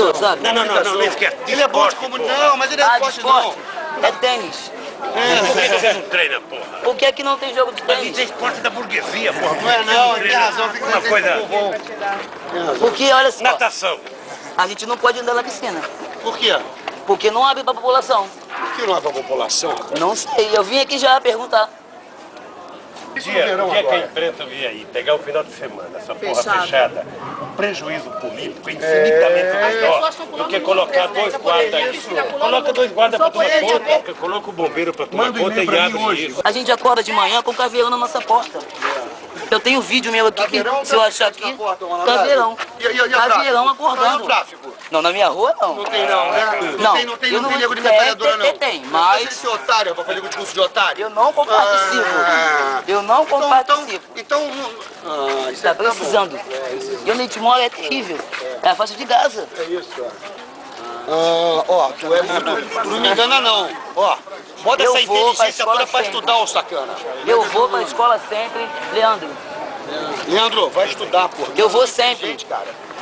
professor, sabe? Não, esquece. Ele é bom de comunicação. Não, mas ele é Ah, de esporte não. esporte? É tênis. Por que você não treina, porra? Por que aqui não tem jogo de Mas tênis? isso é esporte da burguesia, porra. Não é não, ele tem razão, tem que Uma ter coisa... bom. Porque, olha só, Natação. a gente não pode andar na piscina. Por quê? Porque não abre pra população. Por que não é pra população? Não sei, eu vim aqui já perguntar. O dia que a imprensa vier aí, pegar o final de semana, essa porra fechada, o prejuízo político é infinitamente maior do que colocar dois guardas aí. Coloca dois guardas pra tomar conta, coloca o bombeiro pra tomar conta e abre isso. A gente acorda de manhã com caveirão na nossa porta. Eu tenho vídeo meu aqui, que, se eu achar aqui, caveirão. Caveirão acordando. No tráfico? Não, na minha rua não. Não tem não, né? Não, Não tem nego de metralhadora não. Tem, Mas mas esse otário, pra fazer o discurso de otário? eu não participo. Eu não participo. Então, isso Tá precisando. E onde a gente mora é terrível. É a faixa de Gaza. é isso, ó, tu é muito... Tu não me engana não, ó. Bota Eu essa vou pra inteligência escola toda pra sempre. estudar, ô sacana. Eu vou pra escola sempre, Leandro. Leandro, vai estudar, porra. Eu vou sempre. Gente, cara.